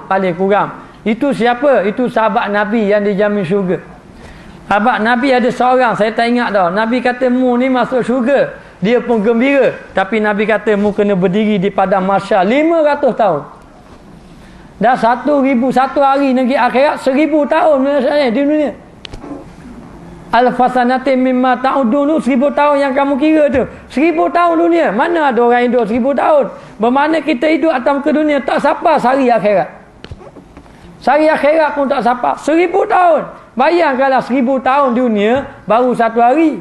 paling kurang. Itu siapa? Itu sahabat Nabi yang dijamin syurga. Sahabat Nabi ada seorang, saya tak ingat dah. Nabi kata mu ni masuk syurga. Dia pun gembira. Tapi Nabi kata mu kena berdiri di padang mahsyar 500 tahun. Dah 1,000 satu hari negeri akhirat 1,000 tahun di dunia. Al-fasanati mimma ta'udun, 1,000 tahun yang kamu kira tu. 1,000 tahun dunia. Mana ada orang hidup 1,000 tahun? Bermakna kita hidup atas ke dunia tak sapa sehari akhirat. Sehari akhirat pun tak sapa. 1,000 tahun. Bayangkanlah 1,000 tahun dunia baru satu hari.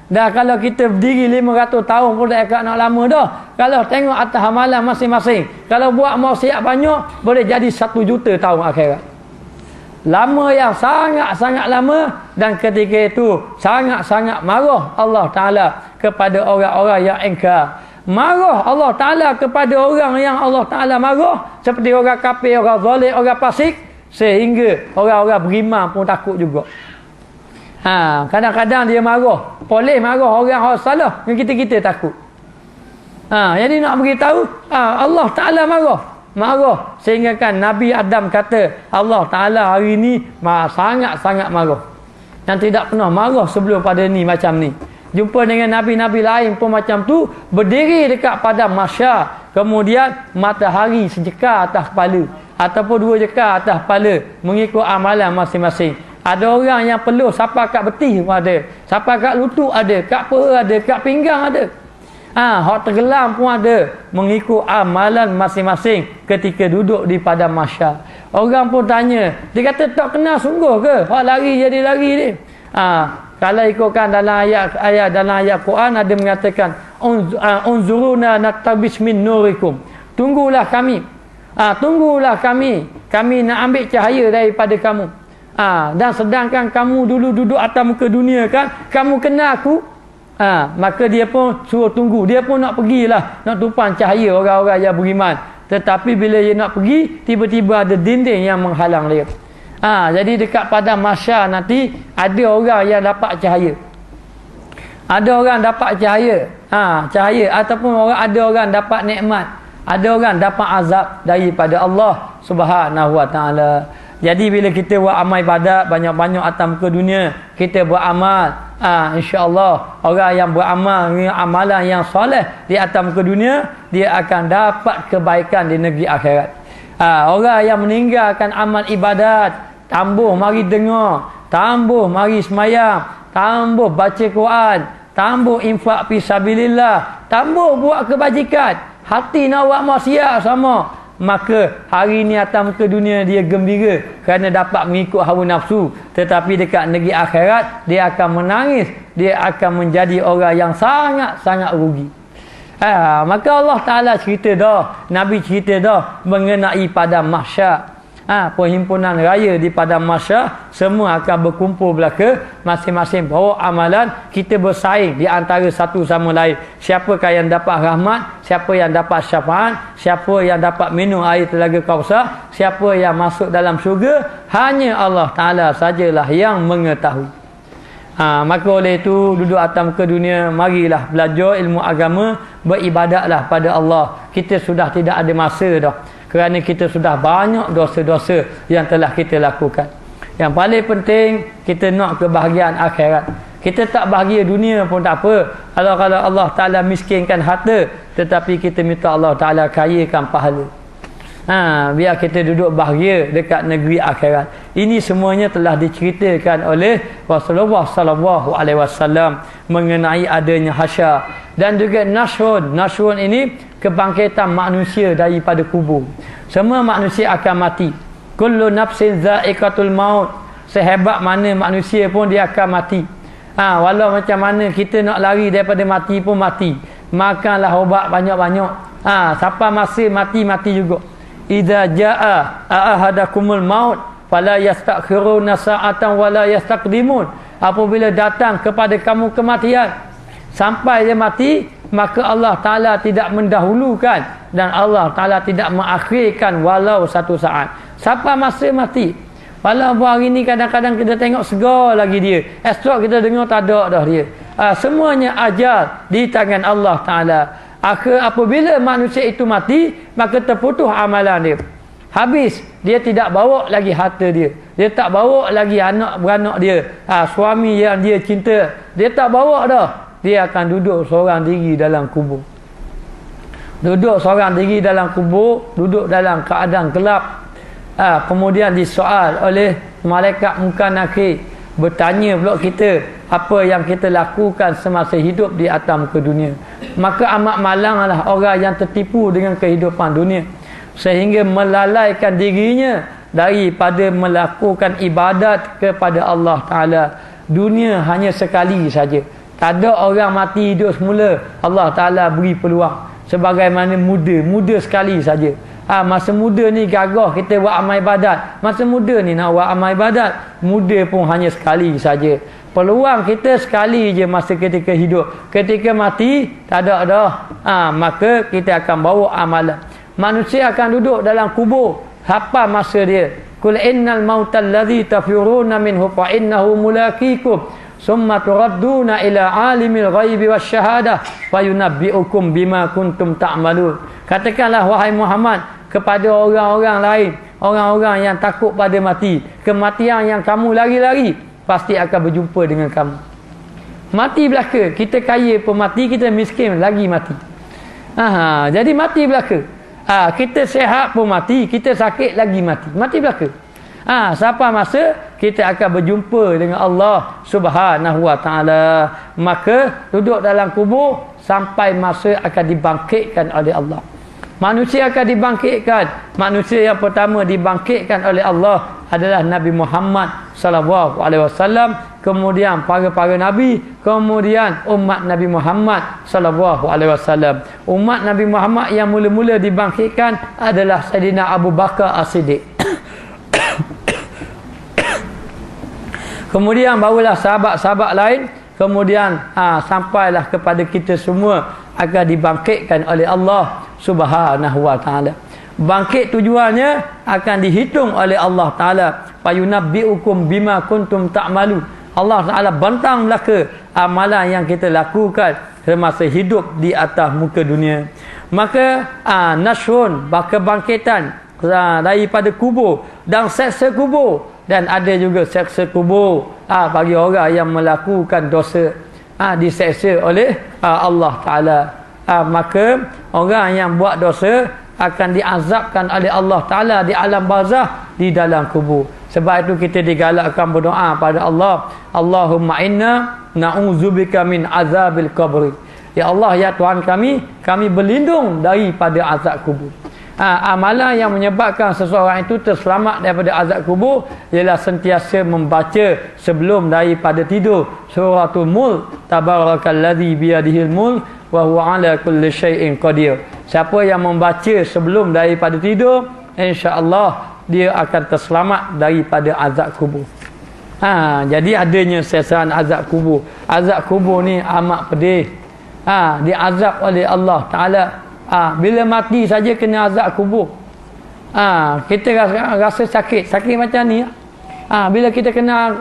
Dah kalau kita berdiri 500 tahun pun tak agak nak lama dah. Kalau tengok atas amalan masing-masing. Kalau buat maksiat banyak, boleh jadi 1 juta tahun akhirat. Lama yang sangat-sangat lama. Dan ketika itu sangat-sangat marah Allah Ta'ala kepada orang-orang yang engkar. Marah Allah Ta'ala kepada orang yang Allah Ta'ala marah. Seperti orang kafir, orang zalim, orang fasik. Sehingga orang-orang beriman pun takut juga. Kadang-kadang dia marah. Boleh marah orang salah. Yang kita takut. Jadi nak beritahu Allah Ta'ala marah. Sehingga kan Nabi Adam kata Allah Ta'ala hari ni sangat-sangat marah. Yang tidak pernah marah sebelum pada ni macam ni. Jumpa dengan Nabi-Nabi lain pun macam tu. Berdiri dekat padang mahsyar. Kemudian matahari sejekar atas kepala. Ataupun 2 jekar atas kepala. Mengikut amalan masing-masing. Ada orang yang perlu sampai kat betih pun ada. Sampai kat lutut ada. Kat peha ada. Kat pinggang ada. Hak tenggelam pun ada. Mengikut amalan masing-masing ketika duduk di padang mahsyar. Orang pun tanya. Dia kata tak kenal sungguh ke? Hak lari jadi lari ni. Kalau ikutkan dalam ayat Quran ada mengatakan unzuruna naktabis min nurikum. Tunggulah kami. Kami nak ambil cahaya daripada kamu. Dan sedangkan kamu dulu duduk atas muka dunia kan, kamu kenal aku. Maka dia pun suruh tunggu. Dia pun nak pergilah, nak tumpang cahaya orang-orang yang beriman. Tetapi bila dia nak pergi, tiba-tiba ada dinding yang menghalang dia. Jadi dekat padang mahsyar nanti ada orang yang dapat cahaya. Ada orang dapat cahaya. Cahaya ataupun ada orang dapat nikmat. Ada orang dapat azab daripada Allah Subhanahu Wa Taala. Jadi bila kita buat amal ibadat banyak-banyak atas muka dunia, kita beramal, insya-Allah orang yang beramal amalan yang soleh di atas muka dunia, dia akan dapat kebaikan di negeri akhirat. Orang yang meninggalkan amal ibadat, tambuh mari dengar, tambuh mari semayang, tambuh baca Quran, tambuh infak fi sabilillah, tambuh buat kebajikan, hati nak buat maksiat sama, maka hari ni atas muka dunia dia gembira kerana dapat mengikut hawa nafsu. Tetapi dekat negeri akhirat dia akan menangis, dia akan menjadi orang yang sangat-sangat rugi. Maka Allah Ta'ala cerita dah, Nabi cerita dah mengenai padang mahsyar. Perhimpunan raya di padang mahsyar, semua akan berkumpul belaka, masing-masing bawa amalan. Kita bersaing di antara satu sama lain. Siapakah yang dapat rahmat, siapa yang dapat syafaat, siapa yang dapat minum air telaga Kausar, siapa yang masuk dalam syurga, hanya Allah Ta'ala sajalah yang mengetahui. Maka oleh itu duduk atas muka dunia, marilah belajar ilmu agama, beribadatlah pada Allah. Kita sudah tidak ada masa dah, kerana kita sudah banyak dosa-dosa yang telah kita lakukan. Yang paling penting kita nak kebahagiaan akhirat. Kita tak bahagia dunia pun tak apa. Kalau Allah Ta'ala miskinkan harta, tetapi kita minta Allah Ta'ala kayakan pahala. Biar kita duduk bahagia dekat negeri akhirat. Ini semuanya telah diceritakan oleh Rasulullah sallallahu alaihi wasallam mengenai adanya hasyar dan juga nasyur. Nasyur ini kebangkitan manusia daripada kubur. Semua manusia akan mati. Kullu nafsin za'iqatul maut. Sehebat mana manusia pun dia akan mati. Walau macam mana kita nak lari daripada mati pun mati. Makanlah ubat banyak-banyak. Siapa masih mati juga. Idza jaa ahadakumul maut fala yastakhiruna sa'atan wala yastaqdimun. Apabila datang kepada kamu kematian, sampai dia mati, maka Allah Ta'ala tidak mendahulukan dan Allah Ta'ala tidak mengakhirkan walau satu saat. Siapa masih mati, walaupun hari ni kadang-kadang kita tengok segar lagi dia, esok kita dengar tak ada dah dia. Semuanya ajal di tangan Allah Ta'ala. Apabila manusia itu mati, maka terputus amalan dia. Habis, dia tidak bawa lagi harta dia. Dia tak bawa lagi anak beranak dia. Suami yang dia cinta. Dia tak bawa dah. Dia akan duduk seorang diri dalam kubur. Duduk seorang diri dalam kubur, duduk dalam keadaan gelap. Kemudian disoal oleh malaikat munkar nakir. Bertanya pula kita apa yang kita lakukan semasa hidup di atas muka dunia. Maka amat malanglah orang yang tertipu dengan kehidupan dunia, sehingga melalaikan dirinya daripada melakukan ibadat kepada Allah Ta'ala. Dunia hanya sekali saja. Tak ada orang mati hidup semula. Allah Ta'ala beri peluang. Sebagaimana muda sekali saja. Masa muda ni gagah kita buat amal ibadat. Masa muda ni nak buat amal ibadat. Muda pun hanya sekali saja. Peluang kita sekali je masa ketika hidup. Ketika mati, tak ada dah. Maka kita akan bawa amalan. Manusia akan duduk dalam kubur. Apa masa dia? Qul innal mautal ladzi tafiruna minhu fa innahu mulaqikum summa turadduna ila alimil ghaibi wasyahadah fayunabbiukum bima kuntum ta'malun. Katakanlah wahai Muhammad kepada orang-orang lain, orang-orang yang takut pada mati, kematian yang kamu lari-lari pasti akan berjumpa dengan kamu. Mati belaka, kita kaya pun mati, kita miskin lagi mati. Jadi mati belaka. Kita sihat pun mati, kita sakit lagi mati. Mati belaka. Sampai masa kita akan berjumpa dengan Allah Subhanahu wa Ta'ala. Maka duduk dalam kubur sampai masa akan dibangkitkan oleh Allah. Manusia akan dibangkitkan. Manusia yang pertama dibangkitkan oleh Allah adalah Nabi Muhammad sallallahu alaihi wasallam, kemudian para nabi, kemudian umat Nabi Muhammad sallallahu alaihi wasallam. Umat Nabi Muhammad yang mula-mula dibangkitkan adalah Sayyidina Abu Bakar As-Siddiq. Kemudian barulah sahabat-sahabat lain, kemudian sampailah kepada kita semua akan dibangkitkan oleh Allah Subhanahu wa Ta'ala. Bangkit tujuannya akan dihitung oleh Allah Ta'ala. Fayunabbiukum bima kuntum ta'malun. Allah Ta'ala bantang belaka amalan yang kita lakukan semasa hidup di atas muka dunia. Maka nasrun, kebangkitan daripada kubur dan seksa kubur, dan ada juga seksa kubur bagi orang yang melakukan dosa, diseksa oleh Allah Ta'ala. Maka orang yang buat dosa akan diazabkan oleh Allah Ta'ala di alam barzah, di dalam kubur. Sebab itu kita digalakkan berdoa pada Allah, Allahumma inna na'udzubika min azabil qabri. Ya Allah, ya Tuhan kami berlindung daripada azab kubur. Amalan yang menyebabkan seseorang itu terselamat daripada azab kubur ialah sentiasa membaca sebelum daripada tidur suratul Mulk, tabarakalladzi biyadihil mulk wa huwa ala kulli syai'in qadir. Siapa yang membaca sebelum daripada tidur, insya-Allah dia akan terselamat daripada azab kubur. Jadi adanya sesaan azab kubur. Azab kubur ni amat pedih. Diazab oleh Allah Ta'ala. Bila mati saja kena azab kubur. Kita rasa sakit macam ni. Bila kita kena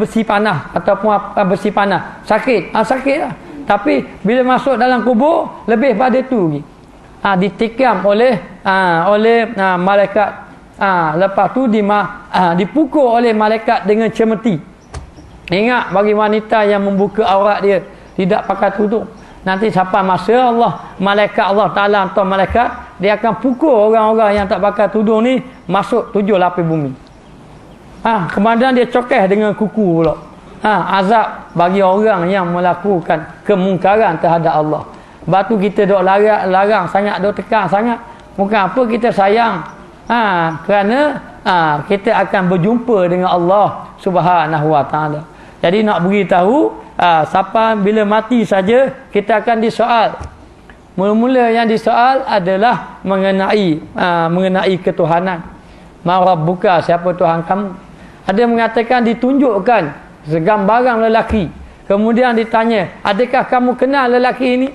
besi panah ataupun besi panah, sakit lah. Tapi bila masuk dalam kubur lebih pada tu lagi. Ditikam oleh malaikat. Lepas tu dipukul oleh malaikat dengan cemeti. Ingat bagi wanita yang membuka aurat dia tidak pakai tudung, nanti sampai masa malaikat Allah Ta'ala atau malaikat, dia akan pukul orang-orang yang tak pakai tudung ni masuk 7 lapis bumi. Kemudian dia cokeh dengan kuku pula. Azab bagi orang yang melakukan kemungkaran terhadap Allah. Sebab tu kita dok larang sangat, dok tekan sangat. Bukan apa kita sayang. Kerana kita akan berjumpa dengan Allah Subhanahu wa Ta'ala. Jadi nak beritahu, siapa bila mati saja kita akan disoal. Mula-mula yang disoal adalah mengenai ketuhanan. Ma rabbuka, siapa Tuhan kamu? Ada mengatakan ditunjukkan segambaran lelaki. Kemudian ditanya, adakah kamu kenal lelaki ini?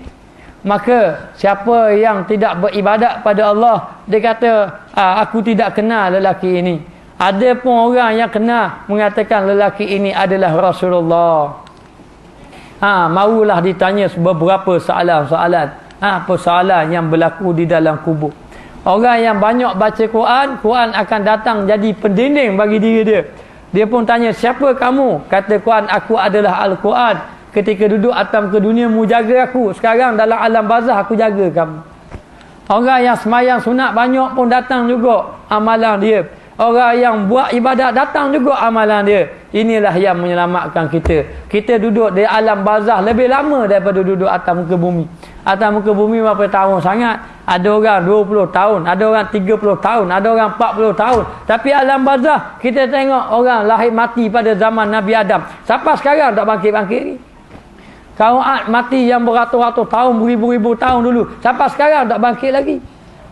Maka siapa yang tidak beribadat pada Allah, dia kata, aku tidak kenal lelaki ini. Ada pun orang yang kenal mengatakan lelaki ini adalah Rasulullah. Marulah ditanya beberapa soalan-soalan. Persoalan yang berlaku di dalam kubur. Orang yang banyak baca Quran, Quran akan datang jadi pendinding bagi diri dia. Dia pun tanya, siapa kamu? Kata Quran, aku adalah Al-Quran. Ketika duduk atas ke dunia, mu jaga aku. Sekarang dalam alam barzah, aku jaga kamu. Orang yang semayang sunat banyak pun datang juga amalan dia. Orang yang buat ibadat datang juga amalan dia. Inilah yang menyelamatkan kita. Kita duduk di alam barzah lebih lama daripada duduk atas muka bumi. Atas muka bumi berapa tahun sangat? Ada orang 20 tahun, ada orang 30 tahun, ada orang 40 tahun. Tapi alam barzah, kita tengok orang lahir mati pada zaman Nabi Adam. Sampai sekarang tak bangkit-bangkit ni. Kaum Ad mati yang beratus-ratus tahun, beribu-ribu tahun dulu. Sampai sekarang tak bangkit lagi.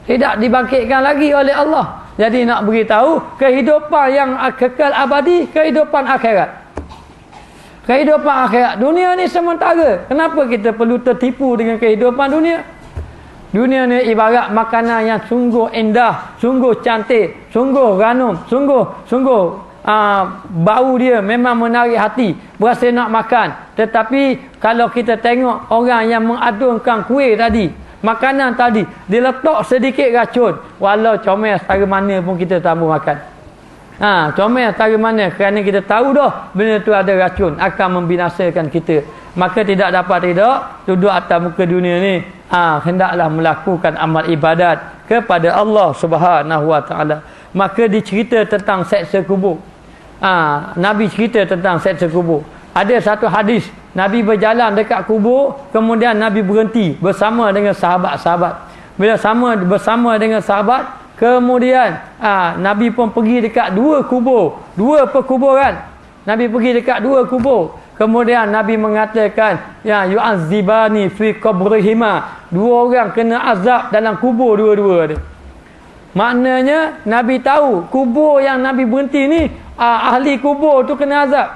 Tidak dibangkitkan lagi oleh Allah. Jadi nak beritahu, kehidupan yang kekal abadi, kehidupan akhirat. Kehidupan akhirat. Dunia ni sementara. Kenapa kita perlu tertipu dengan kehidupan dunia? Dunia ni ibarat makanan yang sungguh indah, sungguh cantik, sungguh ranum, sungguh bau dia memang menarik hati, berasa nak makan. Tetapi kalau kita tengok orang yang mengadunkan kuih tadi, makanan tadi, dia letak sedikit racun, walau comel setara mana pun kita tak mau makan. Comel setara mana, kerana kita tahu dah benda tu ada racun, akan membinasakan kita. Maka tidak dapat duduk atas muka dunia ni, hendaklah melakukan amal ibadat kepada Allah Subhanahu Wa Taala. Maka dicerita tentang seksa kubur. Nabi cerita tentang seksa kubur. Ada satu hadis, Nabi berjalan dekat kubur, kemudian Nabi berhenti bersama dengan sahabat-sahabat. Bila bersama dengan sahabat, kemudian Nabi pun pergi dekat dua perkuburan. Nabi pergi dekat dua kubur. Kemudian Nabi mengatakan, ya yu'azzibani fi qabrihima. Dua orang kena azab dalam kubur dua-dua dia. Maknanya Nabi tahu kubur yang Nabi berhenti ni, ahli kubur tu kena azab.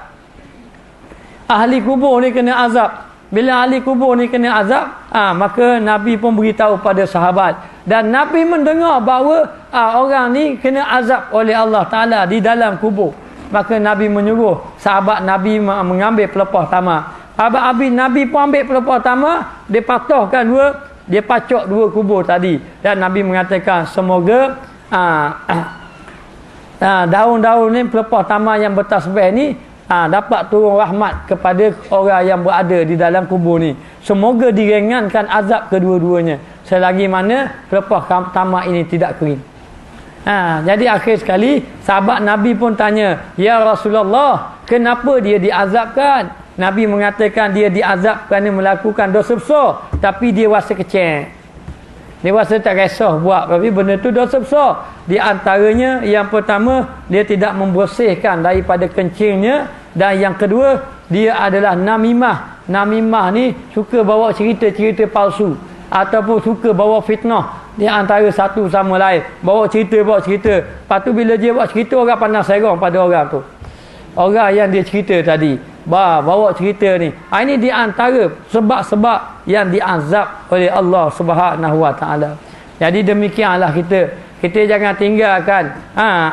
Ahli kubur ni kena azab. Bila ahli kubur ni kena azab, maka Nabi pun beritahu pada sahabat. Dan Nabi mendengar bahawa orang ni kena azab oleh Allah Ta'ala di dalam kubur. Maka Nabi menyuruh sahabat Nabi mengambil pelepah tamar. Sahabat Nabi pun ambil pelepah tamar, dia patahkan dia pacok dua kubur tadi. Dan Nabi mengatakan, semoga daun-daun ni, pelepah tamar yang bertasbih ni, dapat turun rahmat kepada orang yang berada di dalam kubur ni. Semoga diringankan azab kedua-duanya, selagi mana pelepah tamar ini tidak kering. Jadi akhir sekali sahabat Nabi pun tanya, ya Rasulullah, kenapa dia diazabkan? Nabi mengatakan dia diazab kerana melakukan dosa besar, tapi dia rasa kecil. Dia rasa tak kisah buat, tapi benda tu dosa besar. Di antaranya, yang pertama, dia tidak membersihkan daripada kencingnya. Dan yang kedua, dia adalah namimah. Namimah ni suka bawa cerita-cerita palsu, ataupun suka bawa fitnah di antara satu sama lain. Bawa cerita. Lepas tu bila dia bawa cerita, orang pandang serong pada orang tu, orang yang dia cerita tadi. Bawa cerita ni. Ini di antara sebab-sebab yang diazab oleh Allah Subhanahu Wa Taala. Jadi demikianlah kita jangan tinggalkan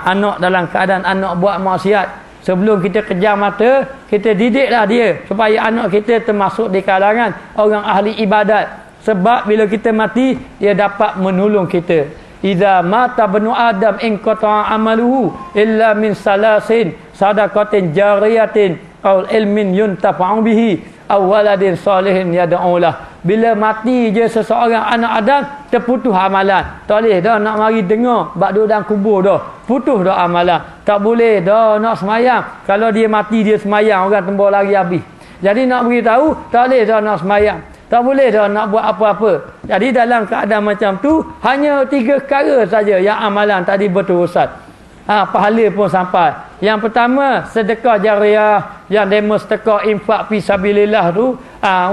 anak dalam keadaan anak buat maksiat. Sebelum kita kejar mata, kita didiklah dia supaya anak kita termasuk di kalangan orang ahli ibadat. Sebab bila kita mati, dia dapat menolong kita. Idza mata banu Adam in qata'a amaluhu illa min salasin sadaqatin jariyatin aw ilmin yuntafa'u bihi aw waladin salihin yad'u lah. Bila mati je seseorang anak Adam, terputus amalan. Tak boleh dah nak mari dengar bab duduk dalam kubur dah. Putus dah amalan. Tak boleh dah nak semayang. Kalau dia mati dia semayang, orang tembak lari habis. Jadi nak beritahu, tak boleh dah nak semayang. Tak boleh dah nak buat apa-apa. Jadi dalam keadaan macam tu, hanya 3 perkara saja yang amalan tadi berterusan. Pahala pun sampai. Yang pertama, sedekah jariah, yang demo sedekah infak fi sabilillah tu,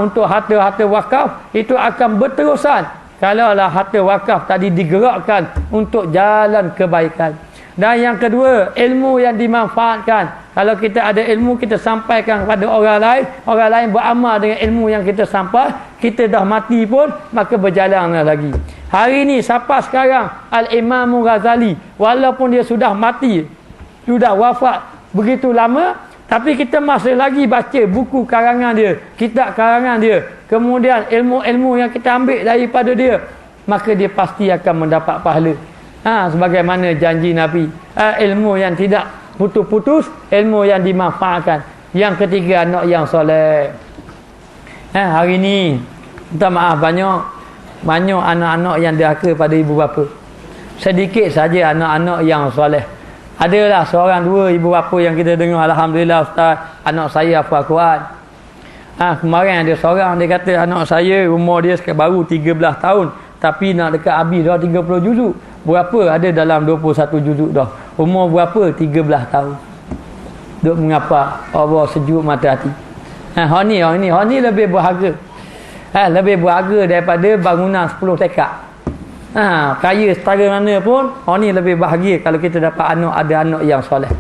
untuk harta-harta wakaf, itu akan berterusan kalaulah harta wakaf tadi digerakkan untuk jalan kebaikan. Dan yang kedua, ilmu yang dimanfaatkan. Kalau kita ada ilmu, kita sampaikan kepada orang lain beramal dengan ilmu yang kita sampai. Kita dah mati pun, maka berjalanlah lagi. Hari ni sampai sekarang Al-Imam Ghazali, walaupun dia sudah mati, sudah wafat begitu lama, tapi kita masih lagi baca buku karangan dia, kitab karangan dia. Kemudian ilmu-ilmu yang kita ambil daripada dia, maka dia pasti akan mendapat pahala. Sebagaimana janji Nabi. Ilmu yang tidak putus-putus, ilmu yang dimanfaatkan. Yang ketiga, anak yang soleh. Hari ni minta maaf, banyak anak-anak yang derhaka pada ibu bapa. Sedikit saja anak-anak yang soleh. Adalah seorang dua ibu bapa yang kita dengar, alhamdulillah ustaz, anak saya hafal Quran. Kemarin ada seorang dia kata anak saya umur dia baru 13 tahun tapi nak dekat habis dah 30 juzuk. Berapa ada dalam 21 juzuk dah. Umur berapa? 13 tahun. Duk mengapa? Allah sejuk mata hati. Ni lebih berharga. Lebih berharga daripada bangunan 10 tekak. Kaya setara mana pun, ni lebih bahagia kalau kita dapat ada anak yang soleh.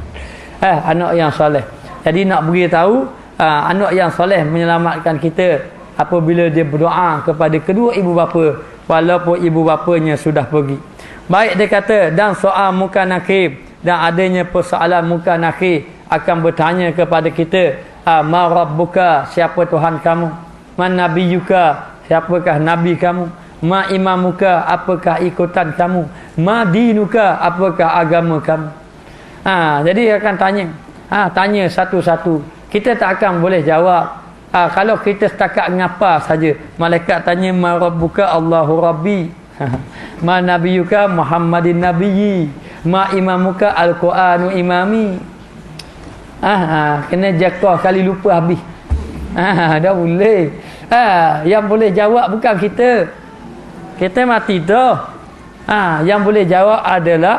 Anak yang soleh. Jadi nak beritahu, anak yang soleh menyelamatkan kita apabila dia berdoa kepada kedua ibu bapa walaupun ibu bapanya sudah pergi. Baik, dia kata, dan soal muka nakir, dan adanya persoalan muka nakir akan bertanya kepada kita, ma rabbuka, siapa Tuhan kamu? Man nabiyuka, siapakah nabi kamu? Ma imamuka, apakah ikutan kamu? Ma dinuka, apakah agama kamu? Jadi akan tanya. Tanya satu-satu. Kita tak akan boleh jawab. Kalau kita setakat ngapa saja. Malaikat tanya, ma rabbuka, Allahu rabbi. Ma nabiyuka, Muhammadin nabiyyi. Ma imamuka, Al-Quranu imami. Kena jakah kali lupa habis. Dah boleh. Yang boleh jawab bukan kita. Kita mati dah. Yang boleh jawab adalah